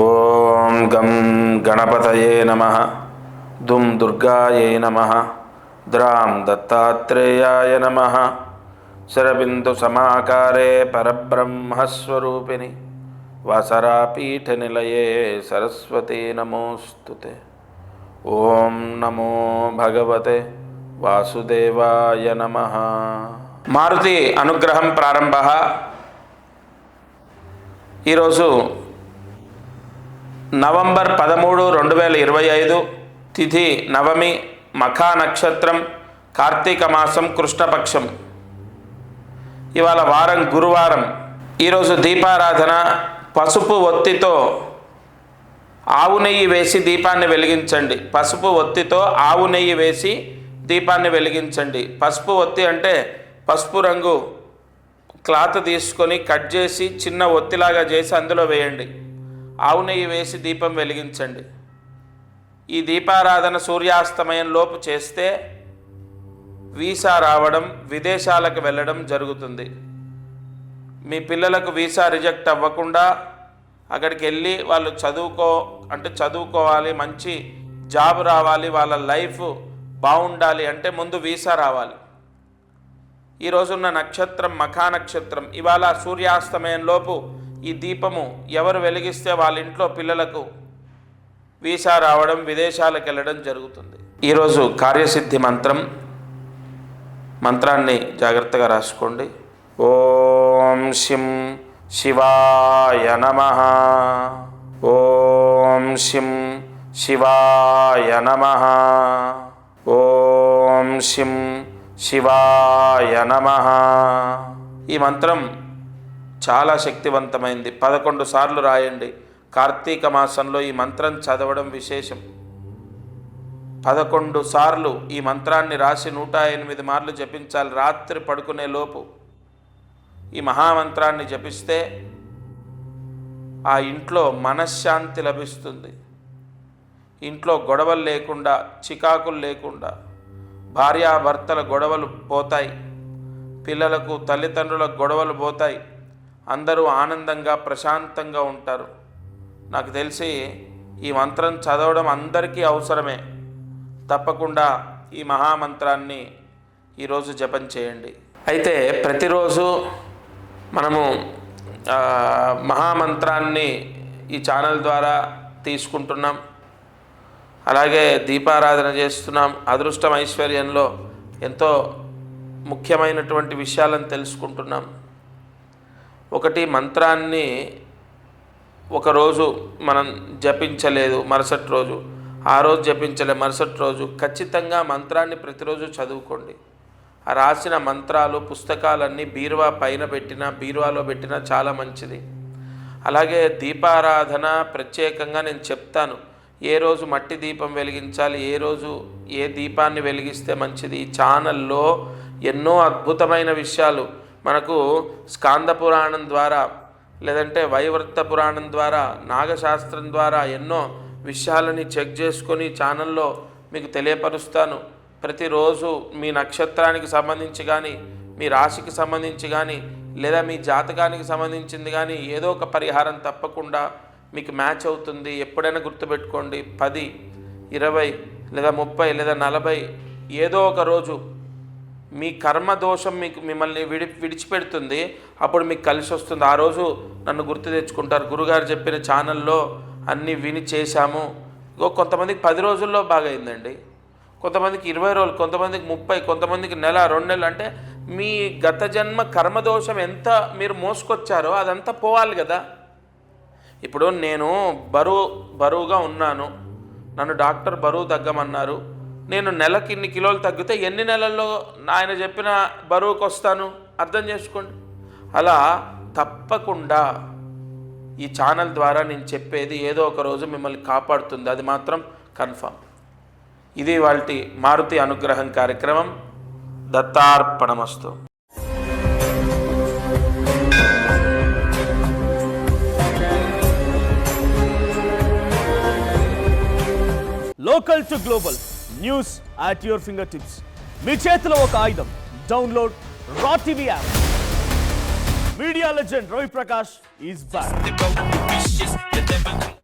ఓం గం గణపతయే నమః. దుం దుర్గాయై నమః. ద్రాం దత్తాత్రేయాయ నమః. శరబిందు సమాకారే పరబ్రహ్మస్వరూపిణి వాసరాపీఠ నిలయే సరస్వతీ నమోస్తుతే. ఓం నమో భగవతే వాసుదేవాయ నమః. మారుతి అనుగ్రహం ప్రారంభ. ఈరోజు నవంబర్ 13, 2025 తిథి నవమి, మఖా నక్షత్రం, కార్తీక మాసం, కృష్ణపక్షం. ఇవాళ వారం గురువారం. ఈరోజు దీపారాధన. పసుపు ఒత్తితో ఆవు నెయ్యి వేసి దీపాన్ని వెలిగించండి. పసుపు ఒత్తితో ఆవు నెయ్యి వేసి దీపాన్ని వెలిగించండి. పసుపు ఒత్తి అంటే పసుపు రంగు క్లాత్ తీసుకొని కట్ చేసి చిన్న ఒత్తిలాగా చేసి అందులో వేయండి. ఆవు నెయ్యి వేసి దీపం వెలిగించండి. ఈ దీపారాధన సూర్యాస్తమయం లోపు చేస్తే వీసా రావడం, విదేశాలకు వెళ్ళడం జరుగుతుంది. మీ పిల్లలకు వీసా రిజెక్ట్ అవ్వకుండా అక్కడికి వెళ్ళి వాళ్ళు చదువుకోవాలి, మంచి జాబ్ రావాలి, వాళ్ళ లైఫ్ బాగుండాలి అంటే ముందు వీసా రావాలి. ఈరోజున్న నక్షత్రం మఖా నక్షత్రం. ఇవాళ సూర్యాస్తమయం లోపు ఈ దీపము ఎవరు వెలిగిస్తే వాళ్ళ ఇంట్లో పిల్లలకు వీసా రావడం, విదేశాలకు వెళ్ళడం జరుగుతుంది. ఈరోజు కార్యసిద్ధి మంత్రాన్ని జాగ్రత్తగా రాసుకోండి. ఓం శిం శివాయ నమః. ఓం శిం శివాయ నమః. ఓం శిం శివాయ నమః. ఈ మంత్రం చాలా శక్తివంతమైంది. 11 సార్లు రాయండి. కార్తీక మాసంలో ఈ మంత్రం చదవడం విశేషం. 11 సార్లు ఈ మంత్రాన్ని రాసి 108 మార్లు జపించాలి. రాత్రి పడుకునే లోపు ఈ మహామంత్రాన్ని జపిస్తే ఆ ఇంట్లో మనశ్శాంతి లభిస్తుంది. ఇంట్లో గొడవలు లేకుండా, చికాకులు లేకుండా, భార్యాభర్తల గొడవలు పోతాయి. పిల్లలకు, తల్లిదండ్రులకు గొడవలు పోతాయి. అందరూ ఆనందంగా, ప్రశాంతంగా ఉంటారు. నాకు తెలిసి ఈ మంత్రం చదవడం అందరికీ అవసరమే. తప్పకుండా ఈ మహామంత్రాన్ని ఈరోజు జపం చేయండి. అయితే ప్రతిరోజు మనము మహామంత్రాన్ని ఈ ఛానల్ ద్వారా తీసుకుంటున్నాం. అలాగే దీపారాధన చేస్తున్నాం. అదృష్టం ఐశ్వర్యంలో ఎంతో ముఖ్యమైనటువంటి విషయాలను తెలుసుకుంటున్నాం. ఒకటి, మంత్రాన్ని ఒకరోజు మనం జపించలేదు, మరుసటి రోజు, ఆ రోజు జపించలే, మరుసటి రోజు ఖచ్చితంగా మంత్రాన్ని ప్రతిరోజు చదువుకోండి. ఆ రాసిన మంత్రాలు, పుస్తకాలన్నీ బీరువా పైన పెట్టినా, బీరువాలో పెట్టినా చాలా మంచిది. అలాగే దీపారాధన ప్రత్యేకంగా నేను చెప్తాను. ఏ రోజు మట్టి దీపం వెలిగించాలి, ఏ రోజు ఏ దీపాన్ని వెలిగిస్తే మంచిది. ఈ ఛానల్లో ఎన్నో అద్భుతమైన విషయాలు మనకు స్కాంద పురాణం ద్వారా, లేదంటే వైవర్త పురాణం ద్వారా, నాగశాస్త్రం ద్వారా ఎన్నో విషయాలని చెక్ చేసుకొని ఛానల్లో మీకు తెలియపరుస్తాను. ప్రతిరోజు మీ నక్షత్రానికి సంబంధించి కానీ, మీ రాశికి సంబంధించి కానీ, లేదా మీ జాతకానికి సంబంధించింది కానీ ఏదో ఒక పరిహారం తప్పకుండా మీకు మ్యాచ్ అవుతుంది. ఎప్పుడైనా గుర్తుపెట్టుకోండి. 10, 20 లేదా 30 లేదా 40 ఏదో ఒక రోజు మీ కర్మదోషం మిమ్మల్ని విడిచిపెడుతుంది. అప్పుడు మీకు కలిసి వస్తుంది. ఆ రోజు నన్ను గుర్తు తెచ్చుకుంటారు. గురుగారు చెప్పిన ఛానల్లో అన్నీ విని చేశాము. కొంతమందికి 10 రోజుల్లో బాగా అయిందండి, కొంతమందికి 20 రోజులు, కొంతమందికి 30, కొంతమందికి నెల, 2 నెలలు. అంటే మీ గత జన్మ కర్మదోషం ఎంత మీరు మోసుకొచ్చారో అదంతా పోవాలి కదా. ఇప్పుడు నేను బరువుగా ఉన్నాను, నన్ను డాక్టర్ బరువు తగ్గమన్నారు. నేను నెలకి ఇన్ని కిలోలు తగ్గితే ఎన్ని నెలల్లో ఆయన చెప్పిన బరువుకు వస్తాను? అర్థం చేసుకోండి. అలా తప్పకుండా ఈ ఛానల్ ద్వారా నేను చెప్పేది ఏదో ఒక రోజు మిమ్మల్ని కాపాడుతుంది. అది మాత్రం కన్ఫర్మ్. ఇది వాల్టి మారుతి అనుగ్రహం కార్యక్రమం. దత్తార్పణమస్తు. Local to global news at your fingertips. మీ చేతిలో ఒక ఆయుధం. Download Raw TV app. Media legend Ravi Prakash is back.